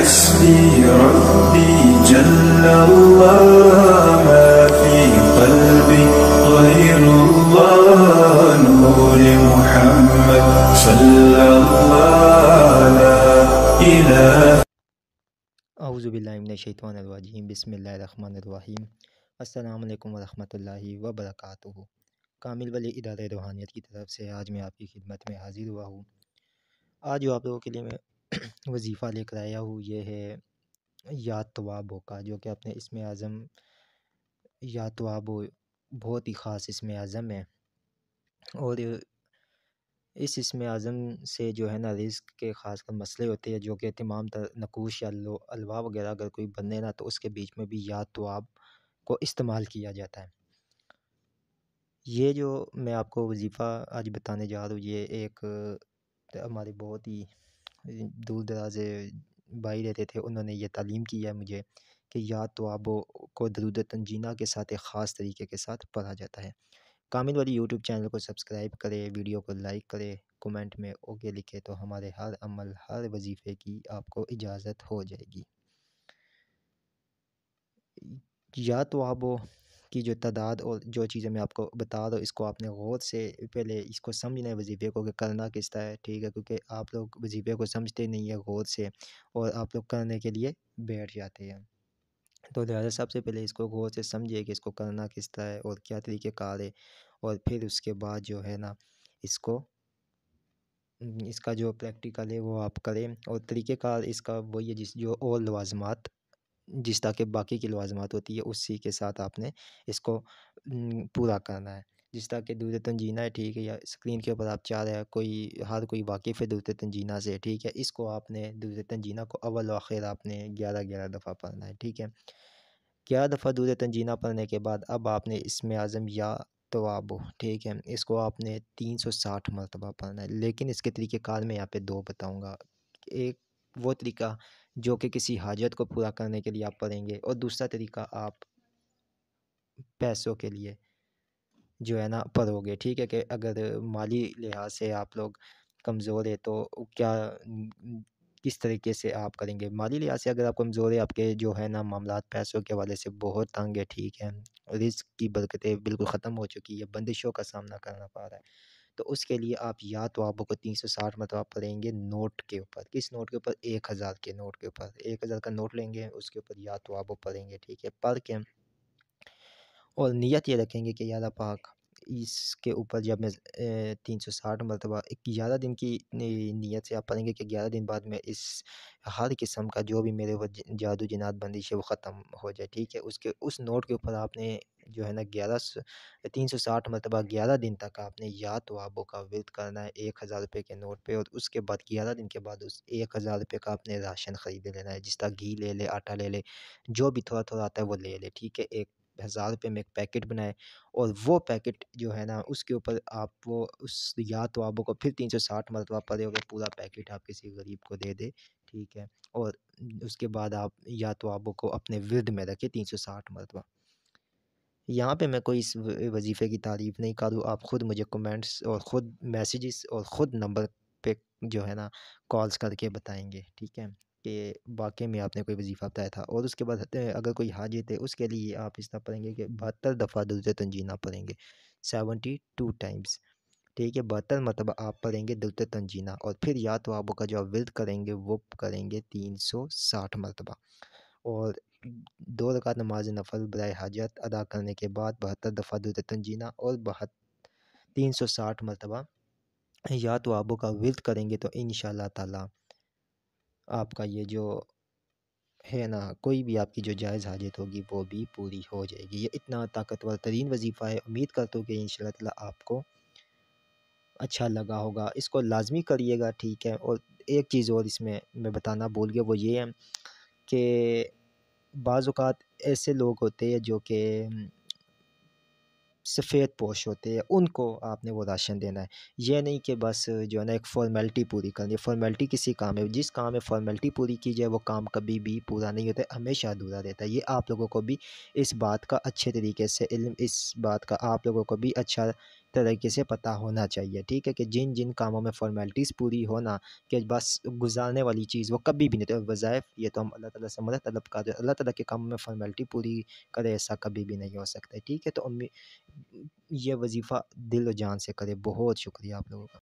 حسبي ربي جل الله ما في قلبي غير الله نور محمد صلى الله لا إله. اعوذ باللہ من الشیطان الرجیم، بسم اللہ الرحمن الرحیم۔ السلام علیکم ورحمۃ اللہ وبرکاتہ۔ کامل ولی ادارہ روحانیت کی طرف سے آج میں آپ کی خدمت میں حاضر ہوا ہوں۔ آج جو آپ لوگوں کے لیے میں وظیفہ لے کر آیا ہوں یہ ہے یا توابو کا، جو کہ اپنے اسم اعظم یا توابو بہت ہی خاص اسم اعظم ہے، اور اس اسم اعظم سے جو ہے نا رزق کے خاص کر مسئلے ہوتے ہیں، جو کہ تمام تر نقوش یا الوا وغیرہ اگر کوئی بنے نا تو اس کے بیچ میں بھی یا تواب کو استعمال کیا جاتا ہے۔ یہ جو میں آپ کو وظیفہ آج بتانے جا رہا ہوں یہ ایک ہمارے بہت ہی دور دراز بھائی رہتے تھے، انہوں نے یہ تعلیم کی ہے مجھے کہ یا توابو کو درود تنجینہ کے ساتھ ایک خاص طریقے کے ساتھ پڑھا جاتا ہے۔ کامل والی یوٹیوب چینل کو سبسکرائب کرے، ویڈیو کو لائک کرے، کومنٹ میں اوکے لکھے تو ہمارے ہر عمل ہر وظیفے کی آپ کو اجازت ہو جائے گی۔ یا توابو کی جو تعداد اور جو چیزیں میں آپ کو بتا رہا ہوں اس کو آپ نے غور سے پہلے اس کو سمجھنا ہے وظیفے کو کہ کرنا کس طرح ہے، ٹھیک ہے، کیونکہ آپ لوگ وظیفے کو سمجھتے نہیں ہیں غور سے اور آپ لوگ کرنے کے لیے بیٹھ جاتے ہیں، تو لہٰذا سب سے پہلے اس کو غور سے سمجھیے کہ اس کو کرنا کس طرح ہے اور کیا طریقہ کار ہے، اور پھر اس کے بعد جو ہے نا اس کا جو پریکٹیکل ہے وہ آپ کریں، اور طریقہ کار اس کا وہی ہے جو اور لوازمات جس طرح کہ باقی کی لوازمات ہوتی ہے اسی کے ساتھ آپ نے اس کو پورا کرنا ہے۔ جس طرح کہ درود تنجینہ ہے، ٹھیک ہے، یا اسکرین کے اوپر آپ چاہ رہے ہیں ہر کوئی واقف ہے درود تنجینہ سے، ٹھیک ہے، اس کو آپ نے درود تنجینہ کو اول و آخر آپ نے 11 دفعہ پڑھنا ہے، ٹھیک ہے۔ 11 دفعہ درود تنجینہ پڑھنے کے بعد اب آپ نے اسم اعظم یا توابو، ٹھیک ہے، اس کو آپ نے 360 مرتبہ پڑھنا ہے، لیکن اس کے طریقہ کار میں یہاں پہ دو بتاؤں گا۔ ایک وہ طریقہ جو کہ کسی حاجت کو پورا کرنے کے لیے آپ پڑھیں گے، اور دوسرا طریقہ آپ پیسوں کے لیے جو ہے نا پڑھو گے، ٹھیک ہے، کہ اگر مالی لحاظ سے آپ لوگ کمزور ہے تو کیا کس طریقے سے آپ کریں گے۔ مالی لحاظ سے اگر آپ کمزور ہے، آپ کے جو ہے نا معاملات پیسوں کے حوالے سے بہت تنگ ہے، ٹھیک ہے، رزق کی برکتیں بالکل ختم ہو چکی ہے، بندشوں کا سامنا کرنا پڑ رہا ہے، تو اس کے لیے آپ یا توابو کو 360 مرتبہ پڑھیں گے نوٹ کے اوپر۔ کس نوٹ کے اوپر؟ 1000 کے نوٹ کے اوپر۔ 1000 کا نوٹ لیں گے، اس کے اوپر یا توابو پڑھیں گے، ٹھیک ہے، پڑھ کے اور نیت یہ رکھیں گے کہ یا اللہ پاک اس کے اوپر جب میں 360 مرتبہ 11 دن کی نیت سے آپ پڑھیں گے کہ 11 دن بعد میں اس ہر قسم کا جو بھی میرے اوپر جادو جنات بندش ہے وہ ختم ہو جائے، ٹھیک ہے۔ اس نوٹ کے اوپر آپ نے جو ہے نا 360 مرتبہ 11 دن تک آپ نے یا توابو کا ورد کرنا ہے 1000 روپے کے نوٹ پہ، اور اس کے بعد 11 دن کے بعد اس 1000 روپے کا آپ نے راشن خرید لینا ہے، جس طرح گھی لے لے، آٹا لے لے، جو بھی تھوڑا تھوڑا آتا ہے وہ لے لے، ٹھیک ہے۔ 1000 روپے میں ایک پیکٹ بنائے، اور وہ پیکٹ جو ہے نا اس کے اوپر آپ وہ اس یا توابو کو پھر 360 مرتبہ پڑھے، اور پورا پیکٹ آپ کسی غریب کو دے دے، ٹھیک ہے، اور اس کے بعد آپ یا توابو کو اپنے ورد میں رکھے 360 مرتبہ۔ یہاں پہ میں کوئی اس وظیفے کی تعریف نہیں کروں، آپ خود مجھے کمنٹس اور خود میسیجز اور خود نمبر پہ جو ہے نا کالز کر کے بتائیں گے، ٹھیک ہے، کہ واقعی میں آپ نے کوئی وظیفہ بتایا تھا۔ اور اس کے بعد اگر کوئی حاجت ہے اس کے لیے آپ اس طرح پڑھیں گے کہ 72 دفعہ درود تنجینہ پڑھیں گے، 72 ٹائمز، ٹھیک ہے، 72 مرتبہ آپ پڑھیں گے درود تنجینہ، اور پھر یا توابو کا جو ورد کریں گے وہ کریں گے 360 مرتبہ، اور 2 رکعت نماز نفل برائے حاجت ادا کرنے کے بعد 72 دفعہ درود تنجینہ اور 360 مرتبہ یا توابو کا ورد کریں گے، تو انشاءاللہ تعالی آپ کا یہ جو ہے نا کوئی بھی آپ کی جو جائز حاجت ہوگی وہ بھی پوری ہو جائے گی۔ یہ اتنا طاقتور ترین وظیفہ ہے، امید کرتا ہوں کہ انشاءاللہ تعالی آپ کو اچھا لگا ہوگا، اس کو لازمی کریے گا، ٹھیک ہے۔ اور ایک چیز اور اس میں بتانا بھول گیا، وہ یہ ہے کہ بعض اوقات ایسے لوگ ہوتے ہیں جو کہ سفید پوش ہوتے ہیں، ان کو آپ نے وہ راشن دینا ہے، یہ نہیں کہ بس جو ہے نا ایک فارمیلٹی پوری کرنی ہے۔ فارمیلٹی کسی کام ہے، جس کام میں فارمیلٹی پوری کی جائے وہ کام کبھی بھی پورا نہیں ہوتا ہے، ہمیشہ ادھورا رہتا ہے۔ یہ آپ لوگوں کو بھی اس بات کا اچھے طریقے سے علم، اس بات کا آپ لوگوں کو بھی اچھا طریقے سے پتہ ہونا چاہیے، ٹھیک ہے، کہ جن جن کاموں میں فارمیلٹیز پوری ہونا کہ بس گزارنے والی چیز وہ کبھی بھی نہیں، تو وظائف یہ تو ہم اللہ تعالیٰ سے مدد طلب کرتے، اللہ تعالیٰ کے کاموں میں فارمیلٹی پوری کرے ایسا کبھی بھی نہیں ہو سکتا ہے، ٹھیک ہے، تو یہ وظیفہ دل و جان سے کرے۔ بہت شکریہ آپ لوگوں کا۔